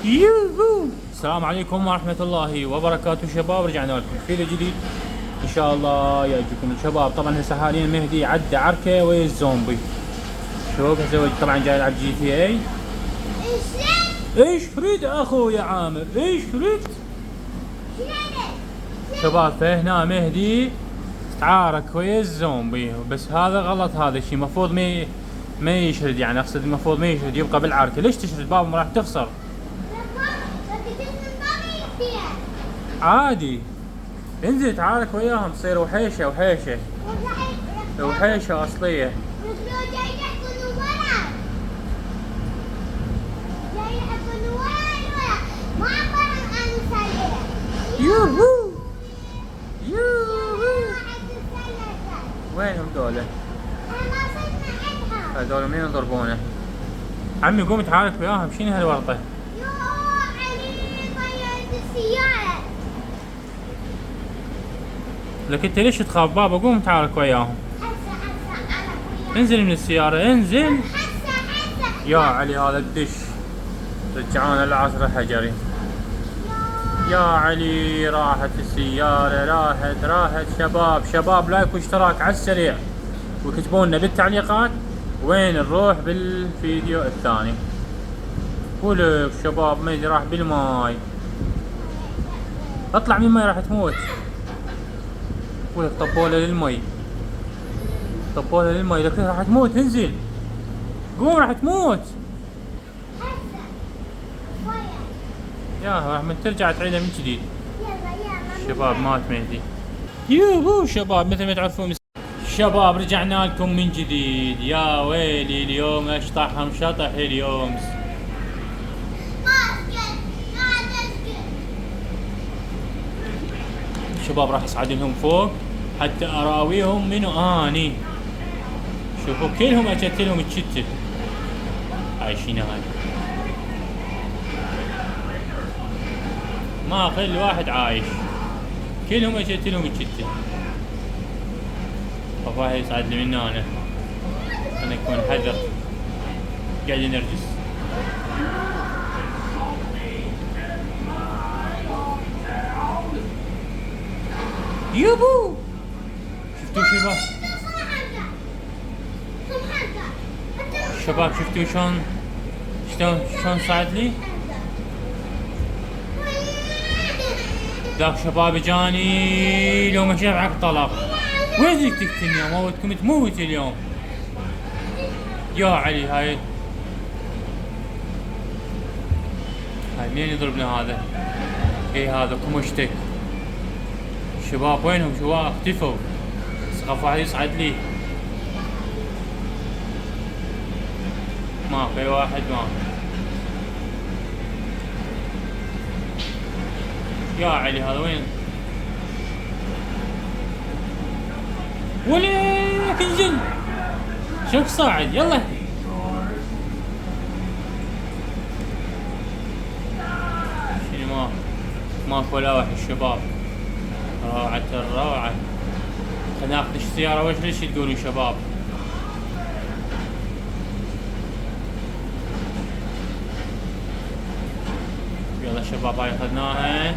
يوهو. السلام عليكم ورحمة الله وبركاته شباب، رجعنا لكم فيديو جديد ان شاء الله يعجبكم الشباب. طبعا هسه حاليا مهدي عدى عركة ويا الزومبي. شوف هسه طبعا جاي يلعب جي تي اي. ايش تريد اخوي يا عامر؟ ايش تريد؟ شباب فهنا مهدي تعارك ويا الزومبي، بس هذا غلط، هذا الشيء المفروض ما يشرد، يعني اقصد المفروض ما يشرد، يبقى بالعركة. ليش تشرد بابا؟ راح تخسر. عادي انزل تعارك وياهم، تصير وحيشة وحيشة أصلية. يوهو يوهو. وينهم دولة؟ هذول مين يضربونه؟ عمي قوم تعارك وياهم، شنو هالورطة؟ لك انت ليش تخاف بابا؟ قوم تعارك وياهم. انزل من السيارة، انزل. يا علي هذا الدش رجعونا العصر الحجري. يا علي راحت السيارة، راحت. شباب لايك واشتراك على السريع، وكتبوا لنا بالتعليقات وين نروح بالفيديو الثاني. ولك شباب ميدي راح بالماي، اطلع من الماي راح تموت. ولك طبوله للمي، لك راح تموت. انزل قوم راح تموت. يا راح من ترجع تعيدها من جديد. شباب مات مهدي. يوهو شباب، مثل ما تعرفون شباب رجعنا لكم من جديد. يا ويلي اليوم اشطحهم شطح اليوم. شباب راح اصعد لهم فوق حتى اراويهم منو اني. شوفوا كلهم اجت لهم تشتت، عايشين هاي، ما اخلي واحد عايش، كلهم اجت لهم تشتت. فواحد يصعد لي من هنا، انا اكون حذر، قاعد نرجس. يابو شفتوا شباب شفتوا شلون صعد لي ذاك. شباب جاني لو ما شافعك طلق. وين ذيك تقتلني؟ موتكم تموت اليوم. يا علي هاي منين يضربنا هذا؟ اي هذا كمشتك. شباب وينهم؟ شو اختفوا؟ سقف واحد يصعد لي، ما في واحد. ما يا علي هذا وين؟ وليك انزل. شوف صاعد، يلا. شنو ماكو ولا واحد الشباب. روعة الروعة. خلنا ناخذ السيارة. وش ليش تقولون شباب؟ يلا شباب هاي اخذناها.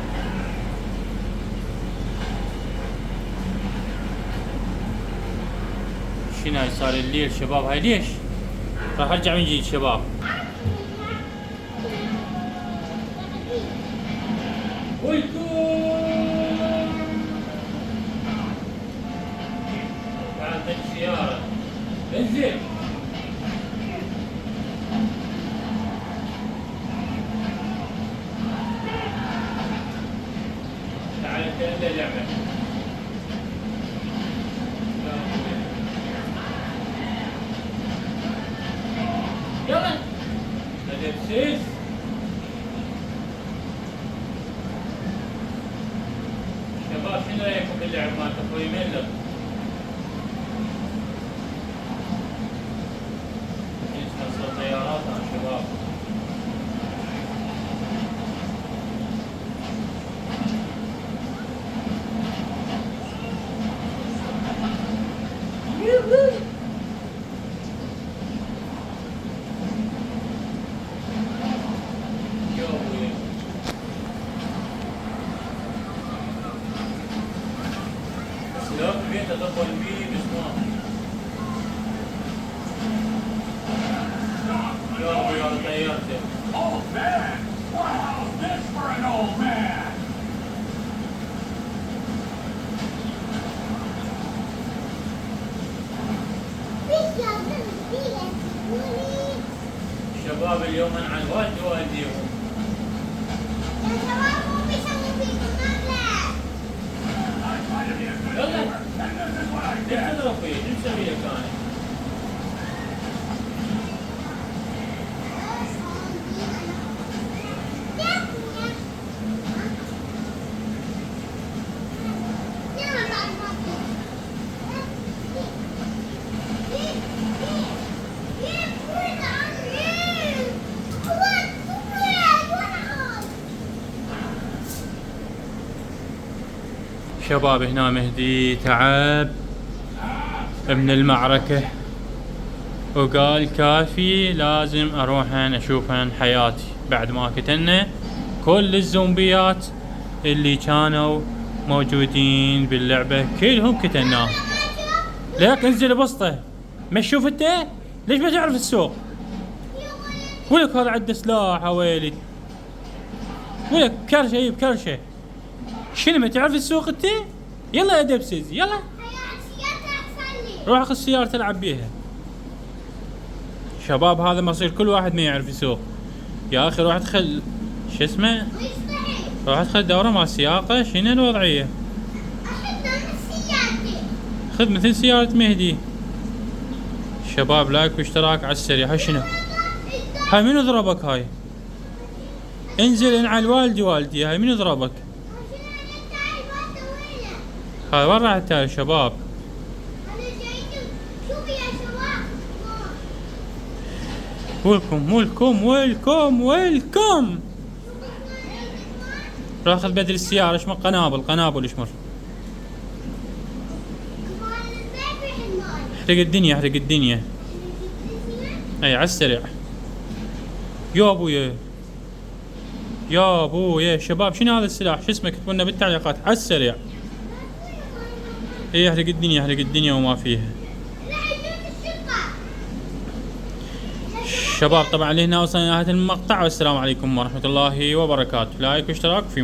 شنو هاي؟ صار الليل شباب. هاي ليش؟ راح ارجع من جديد شباب. تعال السيارة، انزل. تعال انت اللعبة. يلا الابسيس. شباب شنو رايكم باللعب مال اخوي ميلر؟ صوت طيارات شباب. تطبل بيه بسمار. يا ابو يا طيرته. Old man! Well, how's this for an old man? شباب اليوم عن والديهم. يا شباب مو بيسوي فيكم نملة. I try to be a good يلا. neighbor, and this is what I ليش get. تضرب فيه؟ شو مسوي لك انا؟ شباب هنا مهدي تعب من المعركة وقال كافي لازم اروح اشوف حياتي بعد ما قتلنا كل الزومبيات اللي كانوا موجودين باللعبة كلهم قتلناهم. ليك انزل بسطه ما تشوف انت ليش ما تعرف السوق؟ ولك هذا عنده سلاح يا ويلي، ولك كرشه يجيب كرشه. شنو ما تعرف السوق انت؟ يلا يا دبسز يلا روح اخذ السيارة تلعب بيها. شباب هذا مصير كل واحد ما يعرف يسوق يا اخي. روح ادخل شو اسمه، روح ادخل دورة مع السياقة. شنو الوضعية؟ خذ مثل سيارة مهدي. شباب لايك واشتراك على السريع. هاي شنو؟ هاي منو ضربك هاي؟ انزل انعل والدي. هاي منو ضربك؟ هاي وين راح التاير شباب؟ ويلكم. روح اخذ بدل السيارة. اشمر قنابل اشمر. احرق الدنيا. اي على السريع. يا ابويا شباب شنو هذا السلاح؟ شو اسمه؟ كتبوا لنا بالتعليقات على السريع. اي احرق الدنيا وما فيها. شباب طبعا لهنا وصلنا لنهاية المقطع، والسلام عليكم ورحمة الله وبركاته. لايك واشتراك في